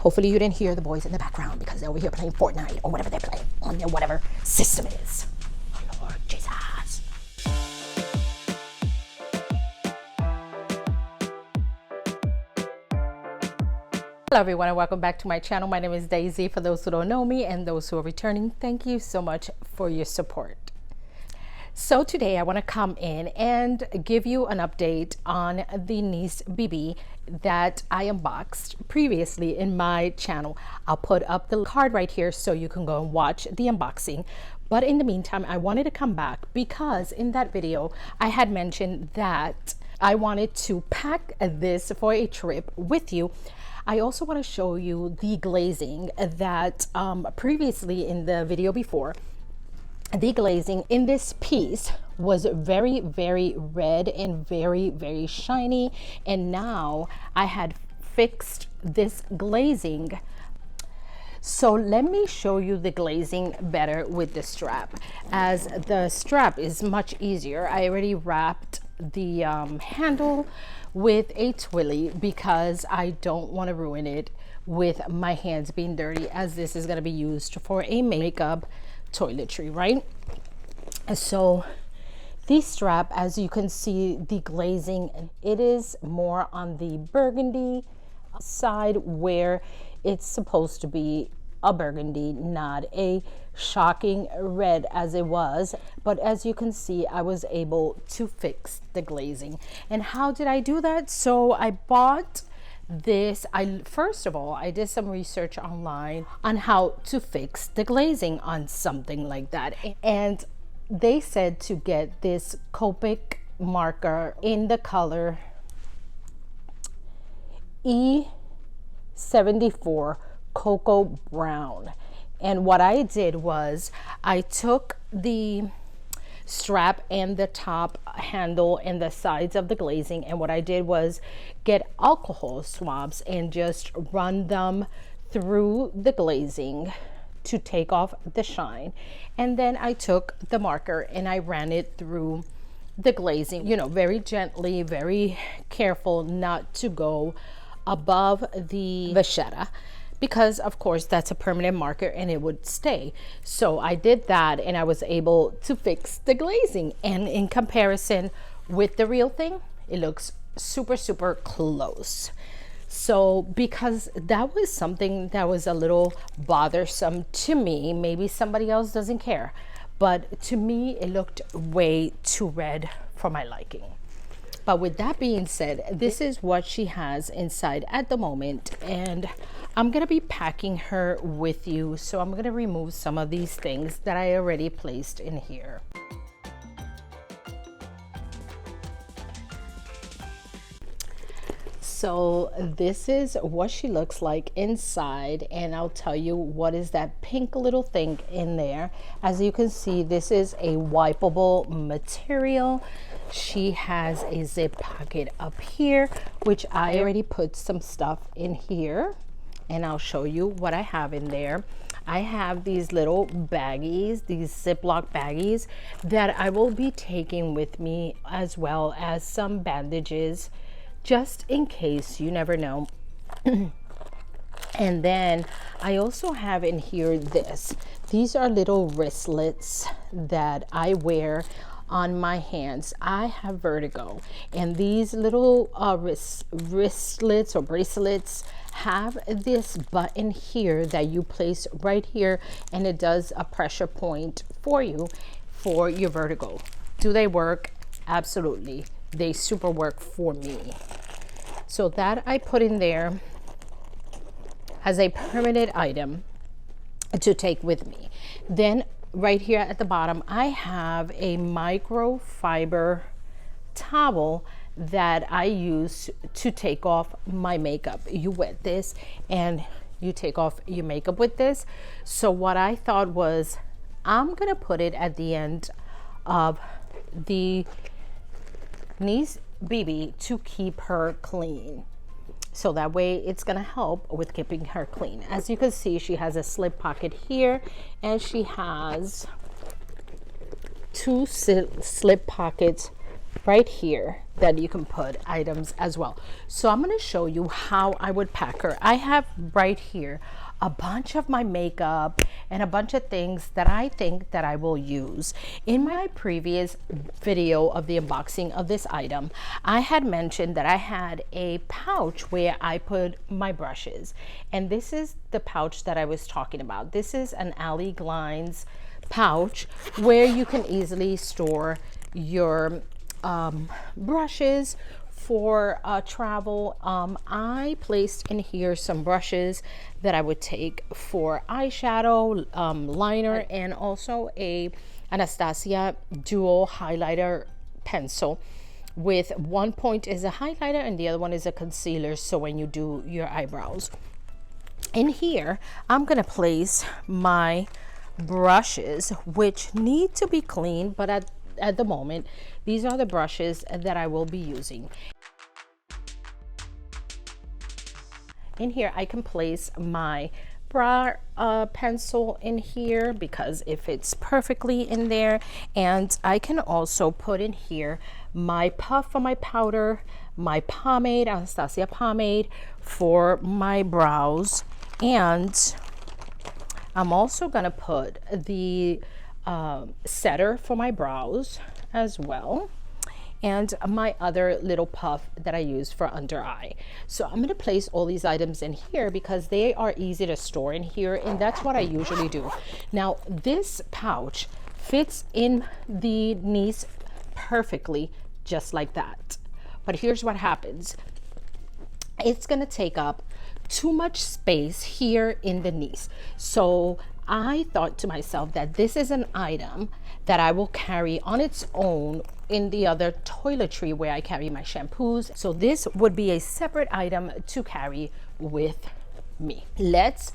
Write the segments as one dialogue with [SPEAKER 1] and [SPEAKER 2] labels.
[SPEAKER 1] Hopefully you didn't hear the boys in the background because they're over here playing Fortnite or whatever they're playing on their whatever system it is. Oh Lord Jesus. Hello everyone and welcome back to my channel. My name is Daisy. For those who don't know me and those who are returning, thank you so much for your support. So today I want to come in and give you an update on the Nice BB that I unboxed previously in my channel. I'll put up the card right here so you can go and watch the unboxing. But in the meantime, I wanted to come back because in that video I had mentioned that I wanted to pack this for a trip with you. I also want to show you the glazing that previously in the video before, the glazing in this piece was very, very red and very, very shiny. And now I had fixed this glazing. So let me show you the glazing better with the strap, as the strap is much easier. I already wrapped the handle with a twilly because I don't want to ruin it with my hands being dirty, as this is going to be used for a makeup toiletry, right? So the strap, as you can see, the glazing, it is more on the burgundy side where it's supposed to be a burgundy, not a shocking red as it was. But as you can see, I was able to fix the glazing. And how did I do that? So I bought this. First of all, I did some research online on how to fix the glazing on something like that, and they said to get this Copic marker in the color E74 Cocoa Brown. And what I did was I took the strap and the top handle and the sides of the glazing, and what I did was get alcohol swabs and just run them through the glazing to take off the shine. And then I took the marker and I ran it through the glazing, you know, very gently, very careful not to go above the vachetta, because of course that's a permanent marker and it would stay. So I did that and I was able to fix the glazing, and in comparison with the real thing, it looks super, super close. So because that was something that was a little bothersome to me, maybe somebody else doesn't care, but to me it looked way too red for my liking. But with that being said, this is what she has inside at the moment, and I'm gonna be packing her with you. So I'm gonna remove some of these things that I already placed in here. So this is what she looks like inside, and I'll tell you what is that pink little thing in there. As you can see, this is a wipeable material. She has a zip pocket up here, which I already put some stuff in here, and I'll show you what I have in there. I have these little baggies, these Ziploc baggies that I will be taking with me, as well as some bandages, just in case, you never know. And then I also have in here this. These are little wristlets that I wear on my hands. I have vertigo, and these little wristlets or bracelets have this button here that you place right here, and it does a pressure point for you for your vertigo. Do they work? Absolutely. They super work for me. So that I put in there as a permanent item to take with me. Then right here at the bottom, I have a microfiber towel that I use to take off my makeup. You wet this and you take off your makeup with this. So what I thought was, I'm gonna put it at the end of the Nice BB to keep her clean. So that way it's gonna help with keeping her clean. As you can see, she has a slip pocket here, and she has two slip pockets right here that you can put items as well. So I'm going to show you how I would pack her. I have right here a bunch of my makeup and a bunch of things that I think that I will use. In my previous video of the unboxing of this item, I had mentioned that I had a pouch where I put my brushes, and this is the pouch that I was talking about. This is an Alie glines pouch where you can easily store your brushes for travel. I placed in here some brushes that I would take for eyeshadow, liner, and also a Anastasia dual highlighter pencil with one point is a highlighter and the other one is a concealer, so when you do your eyebrows. In here I'm gonna place my brushes, which need to be clean, but at the moment these are the brushes that I will be using. In here I can place my brow pencil in here because it fits perfectly in there, and I can also put in here my puff for my powder, my pomade, Anastasia pomade for my brows, and I'm also gonna put the setter for my brows as well, and my other little puff that I use for under eye. So I'm going to place all these items in here because they are easy to store in here, and that's what I usually do. Now this pouch fits in the niece perfectly, just like that. But here's what happens. It's going to take up too much space here in the niece. So I thought to myself that this is an item that I will carry on its own in the other toiletry where I carry my shampoos. So this would be a separate item to carry with me. Let's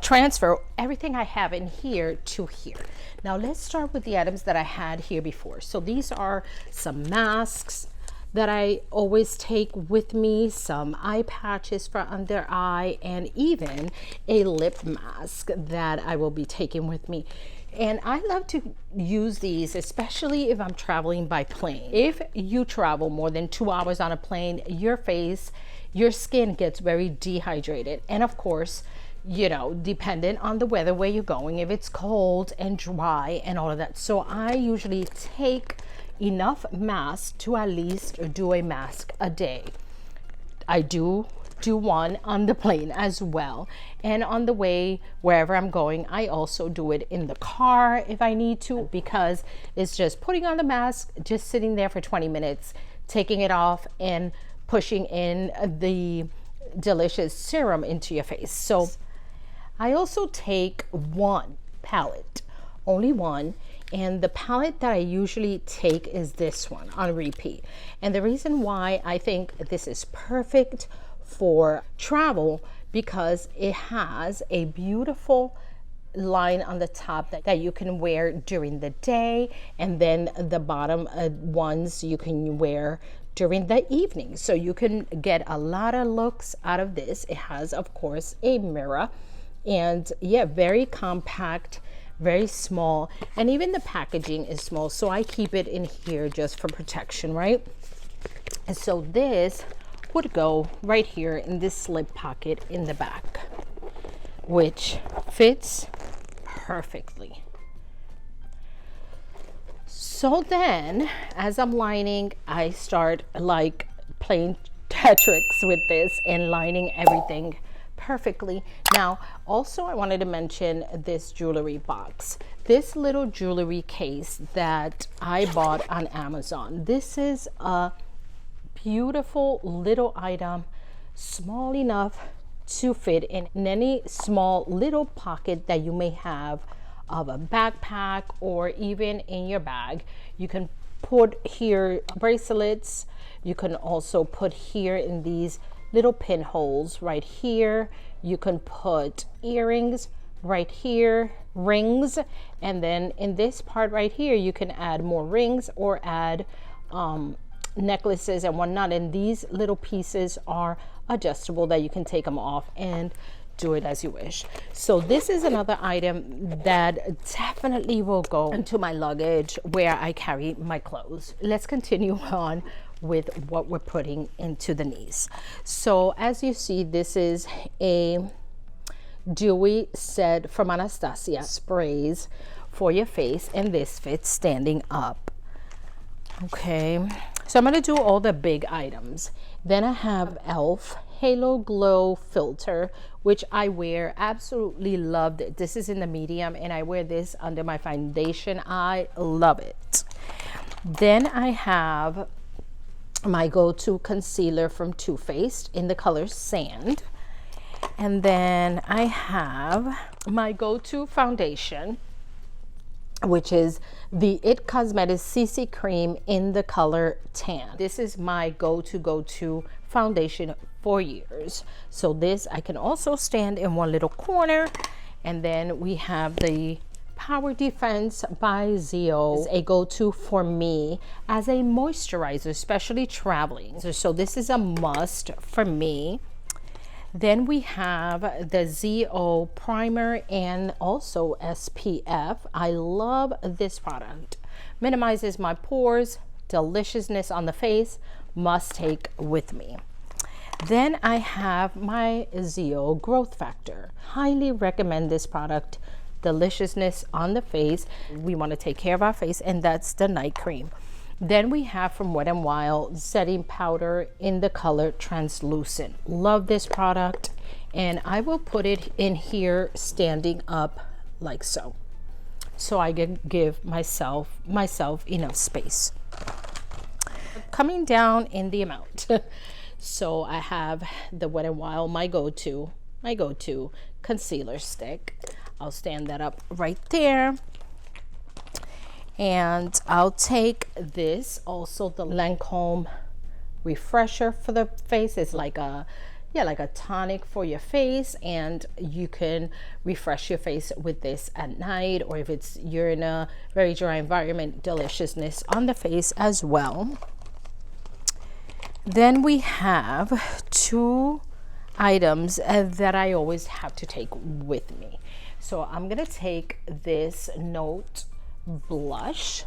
[SPEAKER 1] transfer everything I have in here to here. Now let's start with the items that I had here before. So these are some masks that I always take with me, some eye patches for under eye, and even a lip mask that I will be taking with me. And I love to use these, especially if I'm traveling by plane. If you travel more than 2 hours on a plane, your skin gets very dehydrated. And of course, you know, dependent on the weather where you're going, if it's cold and dry and all of that. So I usually take enough mask to at least do a mask a day. I do one on the plane as well, and on the way wherever I'm going I also do it in the car if I need to, because it's just putting on the mask, just sitting there for 20 minutes, taking it off and pushing in the delicious serum into your face. So I also take one palette, only one, and the palette that I usually take is this one on repeat. And the reason why I think this is perfect for travel, because it has a beautiful line on the top that you can wear during the day, and then the bottom ones you can wear during the evening. So you can get a lot of looks out of this. It has, of course, a mirror, and yeah, very compact, very small, and even the packaging is small, so I keep it in here just for protection, right? And so this would go right here in this slip pocket in the back, which fits perfectly. So then as I'm lining, I start like playing Tetris with this and lining everything perfectly. Now also I wanted to mention this jewelry box, this little jewelry case that I bought on Amazon. This is a beautiful little item, small enough to fit in any small little pocket that you may have of a backpack or even in your bag. You can put here bracelets, you can also put here in these little pinholes right here, you can put earrings right here, rings, and then in this part right here you can add more rings or add necklaces and whatnot. And these little pieces are adjustable that you can take them off and do it as you wish. So this is another item that definitely will go into my luggage where I carry my clothes. Let's continue on with what we're putting into the knees. So as you see, this is a dewy set from Anastasia sprays for your face, and this fits standing up. Okay, so I'm going to do all the big items. Then I have e.l.f. Halo Glow Filter, which I wear. Absolutely loved it. This is in the medium, and I wear this under my foundation. I love it. Then I have my go-to concealer from Too Faced in the color Sand. And then I have my go-to foundation, which is the It Cosmetics CC Cream in the color Tan. This is my go-to foundation for years. So this I can also stand in one little corner. And then we have the Power Defense by Zio, a go-to for me as a moisturizer, especially traveling. So this is a must for me. Then we have the ZO primer and also SPF. I love this product. Minimizes my pores, deliciousness on the face, must take with me. Then I have my ZO Growth Factor. Highly recommend this product. Deliciousness on the face. We want to take care of our face, and that's the night cream. Then we have from Wet n Wild setting powder in the color Translucent. Love this product, and I will put it in here standing up like so I can give myself enough space. Coming down in the amount. So I have the Wet n Wild, my go-to concealer stick. I'll stand that up right there. And I'll take this, also the Lancome refresher for the face. It's like a tonic for your face, and you can refresh your face with this at night, or if you're in a very dry environment, deliciousness on the face as well. Then we have two items that I always have to take with me. So I'm gonna take this Note blush,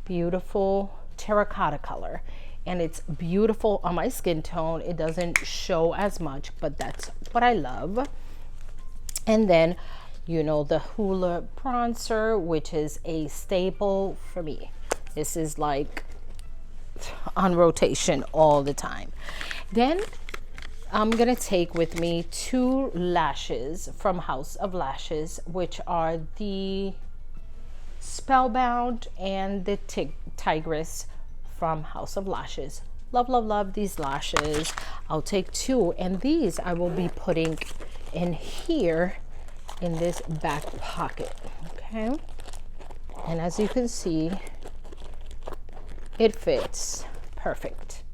[SPEAKER 1] beautiful terracotta color, and it's beautiful on my skin tone. It doesn't show as much, but that's what I love. And then, you know, the Hoola bronzer, which is a staple for me. This is like on rotation all the time. Then I'm gonna take with me two lashes from House of Lashes, which are the Spellbound and the Tigress from House of Lashes. Love, love, love these lashes. I'll take two, and these I will be putting in here in this back pocket. Okay, and as you can see, it fits perfect.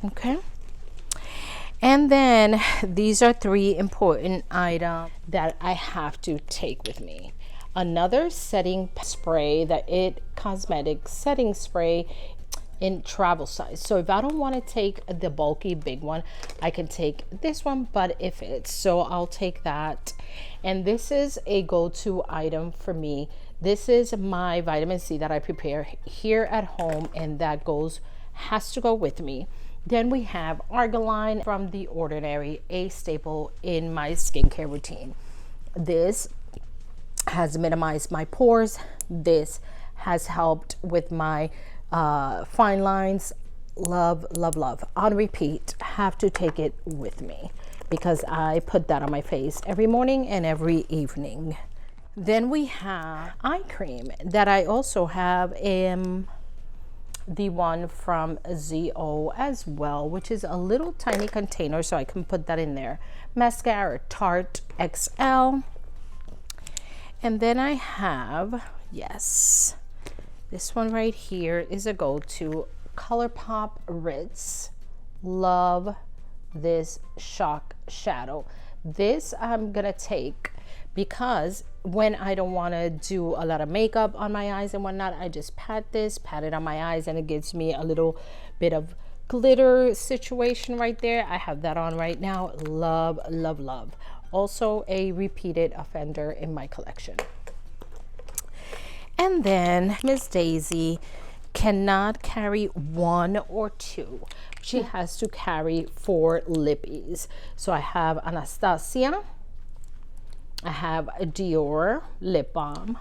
[SPEAKER 1] Okay, and then these are three important items that I have to take with me. Another setting spray, the It Cosmetics setting spray in travel size. So if I don't want to take the bulky big one, I can take this one, but if it's so, I'll take that. And this is a go-to item for me. This is my vitamin C that I prepare here at home, and that has to go with me. Then we have Argiline from The Ordinary, a staple in my skincare routine. This has minimized my pores. This has helped with my fine lines. Love, love, love. On repeat, have to take it with me because I put that on my face every morning and every evening. Then we have eye cream that I also have the one from ZO as well, which is a little tiny container, so I can put that in there. Mascara, Tarte XL. And then I have, yes, this one right here is a go-to, ColourPop Ritz. Love this shock shadow. This I'm gonna take because when I don't want to do a lot of makeup on my eyes and whatnot, I just pat it on my eyes, and it gives me a little bit of glitter situation right there. I have that on right now. Love, love, love. Also a repeated offender in my collection. And then Miss Daisy cannot carry one or two. She has to carry 4 lippies. So I have Anastasia, I have Dior lip balm,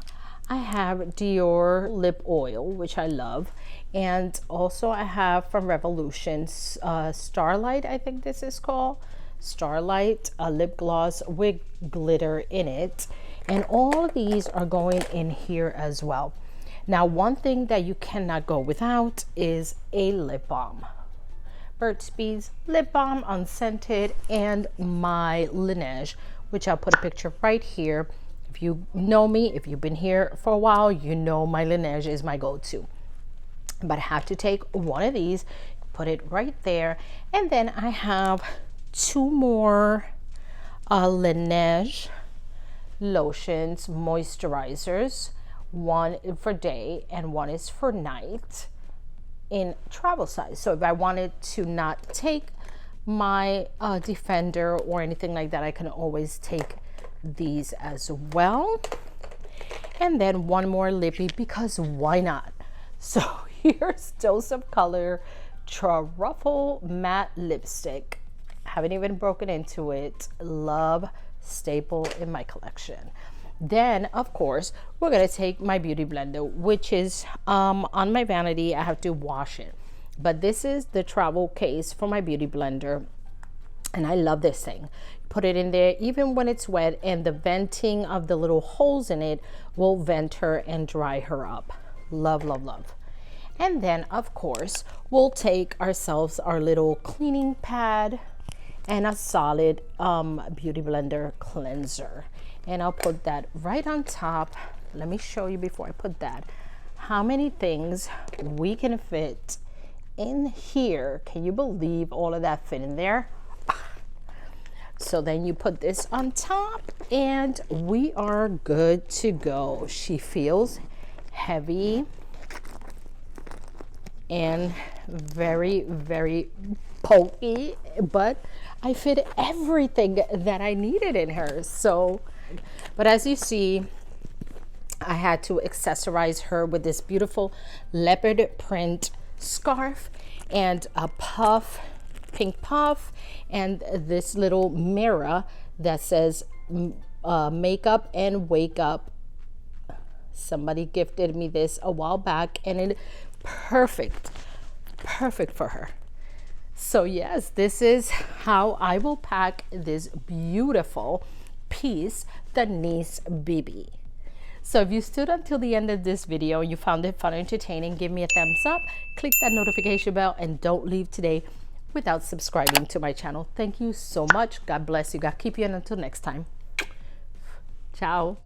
[SPEAKER 1] I have Dior lip oil, which I love, and also I have from Revolution Starlight, I think this is called Starlight, a lip gloss with glitter in it. And all of these are going in here as well. Now, one thing that you cannot go without is a lip balm. Burt's Bees lip balm, unscented, and my Laneige, which I'll put a picture right here. If you know me, if you've been here for a while, you know my Laneige is my go-to. But I have to take one of these, put it right there, and then I have 2 more Laneige lotions, moisturizers, one for day and one is for night in travel size. So if I wanted to not take my Defender or anything like that, I can always take these as well. And then one more lippy, because why not? So here's Dose of Color Truffle Matte Lipstick. Haven't even broken into it. Love, staple in my collection. Then of course we're gonna take my beauty blender, which is on my vanity. I have to wash it, but this is the travel case for my beauty blender, and I love this thing. Put it in there even when it's wet, and the venting of the little holes in it will vent her and dry her up. Love, love, love. And then of course we'll take ourselves our little cleaning pad and a solid beauty blender cleanser, and I'll put that right on top. Let me show you before I put that how many things we can fit in here. Can you believe all of that fit in there? So then you put this on top and we are good to go. She feels heavy and very, very pokey, but I fit everything that I needed in her. So, but as you see, I had to accessorize her with this beautiful leopard print scarf and a puff, pink puff, and this little mirror that says makeup and wake up. Somebody gifted me this a while back, and it perfect for her. So yes, this is how I will pack this beautiful piece, the Nice BB. So if you stood until the end of this video and you found it fun and entertaining, give me a thumbs up, click that notification bell, and don't leave today without subscribing to my channel. Thank you so much. God bless you. God keep you, and until next time. Ciao.